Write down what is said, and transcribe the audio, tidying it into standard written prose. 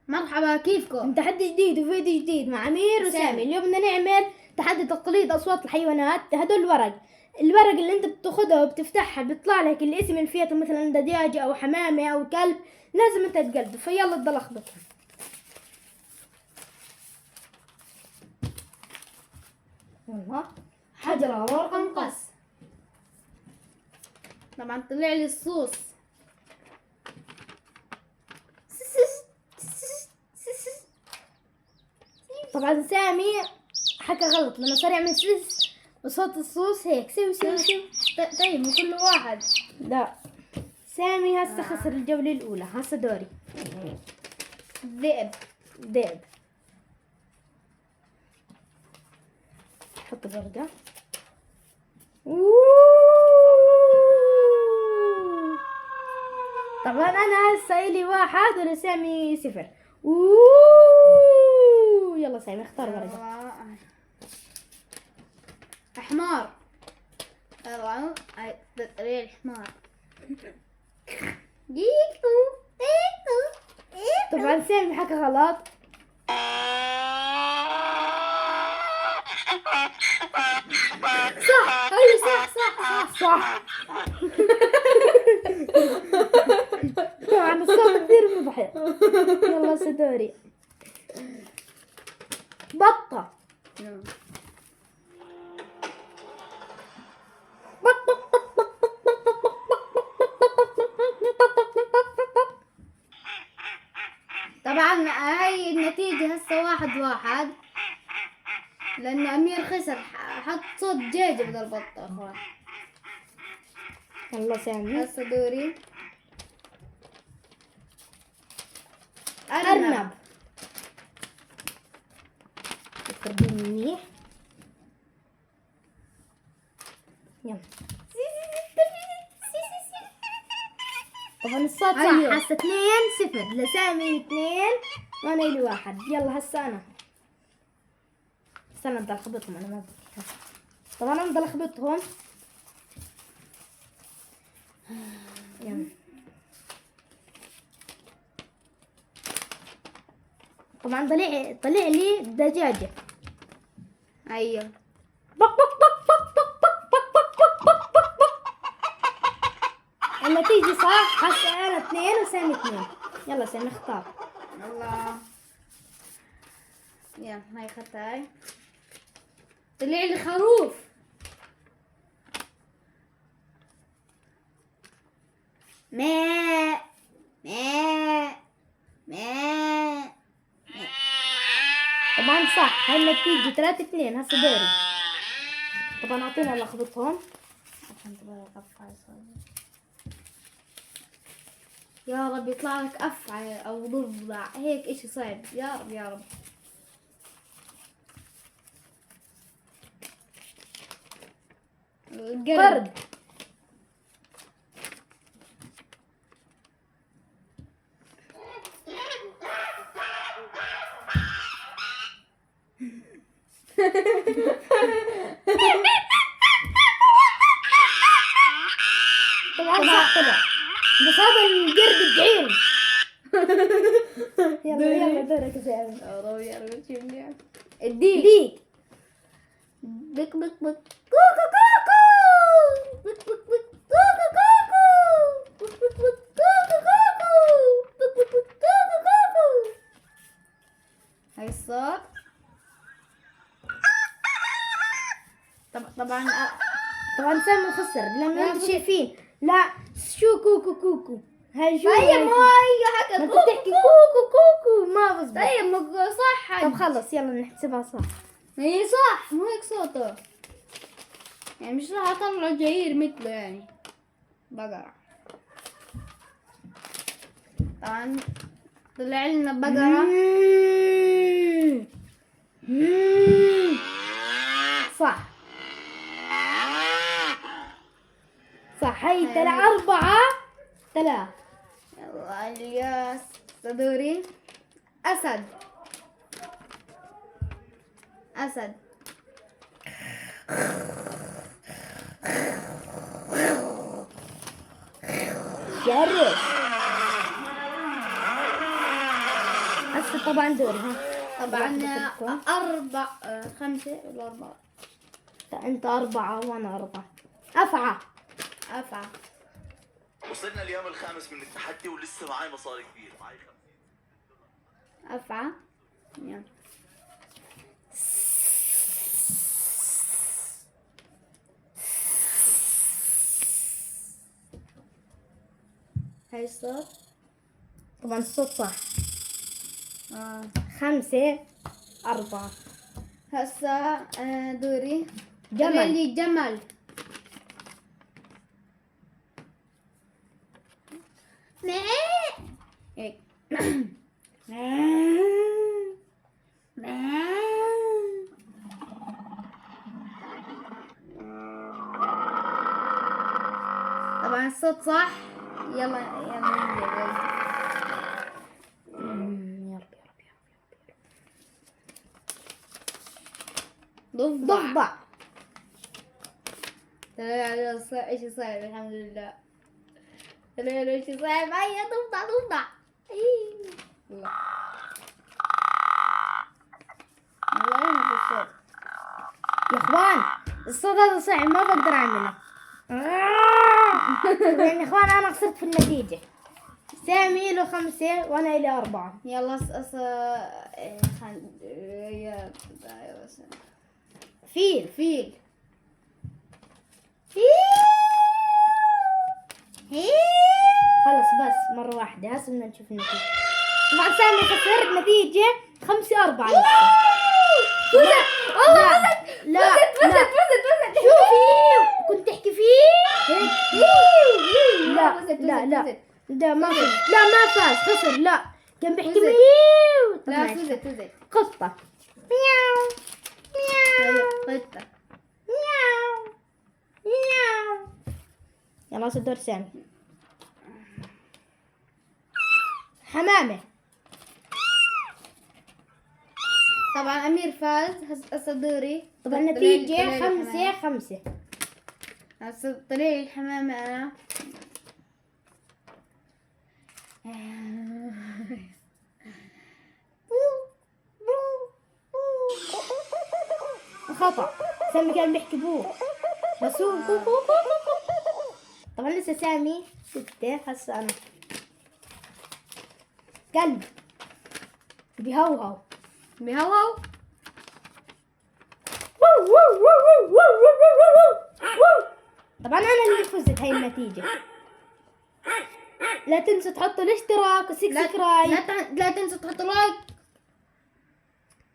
مرحبا، كيفكم؟ تحدي جديد وفيديو جديد مع أمير وسامي. اليوم بدنا نعمل تحدي تقليد أصوات الحيوانات. هدول الورق اللي انت بتاخدها وبتفتحها بيطلع لك الاسم اللي فيها، مثلا دجاجة أو حمامة أو كلب، لازم انت تقلده. فيلا تضل اخبطها. يلا حجر ورقة مقص. طبعا طلع لي الصوص. طبعا سامي حكى غلط لما صار يعمل وصوت الصوص هيك سوي. طيب من كل واحد. لا، سامي هسه خسر الجولة الأولى. هسه دوري. ذئب. حط الورقة. طبعا أنا هسه إلي 1 ولسامي 0. يلا سامي اختار ورقة. حمار. طبعا طلع الحمار. طبعا سامي حكى غلط. صح. ايوه صح. طبعا الصوت كثير مضحك. يلا سدوري. بطة. طبعا هاي النتيجة هسه 1-1، لأن أمير خسر، حط صوت دجاجة بدل بطة. أخوان يلا سامي. هسه دوري. أرنب. تقربين منيح. يلا. طبعا الصوت صح. أيوه. هسه 2-0 لسامي 2 وانا الي 1. يلا هسه انا. استنى بدي اخبطهم. انا ما بدي. طبعا انا بدي اخبطهم. يلا. طبعا طلع لي دجاجة. أيوه. النتيجة صح. هسه انا 2 وسامي 2. يلا سامي اختار. الله. يلا هاي خدتها. طلع لي خروف. ماء. طبعا صح. هاي النتيجة 3-2. هسه دوري. طبعا اعطينا لخبطهم عشان تبغى قطع صغير. يا رب يطلع لك أفعى أو ضفدع، هيك إشي صعب. يا رب يا رب. قرد. طبعا صح. طلع بس هذا القرد الجعير. يلا دورك يا سامي. يا رب شو اللي الديك. بك بك بك كوكو كوكو. بك بك بك كوكو كوكو. بك بك بك كوكو كوكو. بك بك بك كوكو كوكو. هاي الصوت. طبعا سامي خسر لما انتم شايفين. لا شو كوكو هاي شو. طيب مو هي حكى ما انت كوكو تحكي كوكو ما بزبط. طيب مو صح. طب خلص يلا نحسبها صح. هي صح، مو هيك صوته يعني، مش راح اطلع جعير مثله يعني. بقرة. طبعا طلع لنا بقرة. صح. هاي 4-3. يلا الياس صدوري. أسد. شرس. هسه طبعا دوري ها. طبعا لحظة. 5 ولا 4. انت 4 وانا 4. افعى. وصلنا اليوم الخامس من التحدي ولسه معي مصاري كبير، معي 50. افعى. يلا. هاي الصوت. طبعا الصوت صح. 5، 4. هسا دوري. جمل. اللي جمل. هيك. طبعا الصوت صح. يلا نبدأ. يا ربي. ضفدع. ضفدع. ايش صاير؟ الحمد لله. ايش صاير؟ هيا ضفدع. يلا. والله ما في صوت. يا اخوان الصوت هذا صعب ما بقدر اعمله. يعني يا اخوان انا خسرت في النتيجة. سامي له 5 وانا لي 4. يلا فيل. خلص بس مرة واحدة هسه بدنا نشوف النتيجة. طبعا سامي خسر نتيجة 5-4 لسه. لا فزت. شوفي كنت تحكي فيه لا ده ما فاز. لا ما فاز خسر. لا كان بيحكي فزت. ميو. طب لا ماشي. فزت. قطة. مياو قطة. مياو. يلا هسه دور سامي. حمامة. طبعا أمير فاز. هسه دوري. طبعا النتيجة 5-5. هسه طلع الحمامة أنا. خطأ. سامي كان بيحكي بو بس هو طبعا لسه سامي 6. هسه أنا كلب بيهوهو. طبعا أنا اللي فزت هاي النتيجة. لا تنسوا تحطوا الاشتراك وسبسكرايب. لا تنسوا تحطوا لايك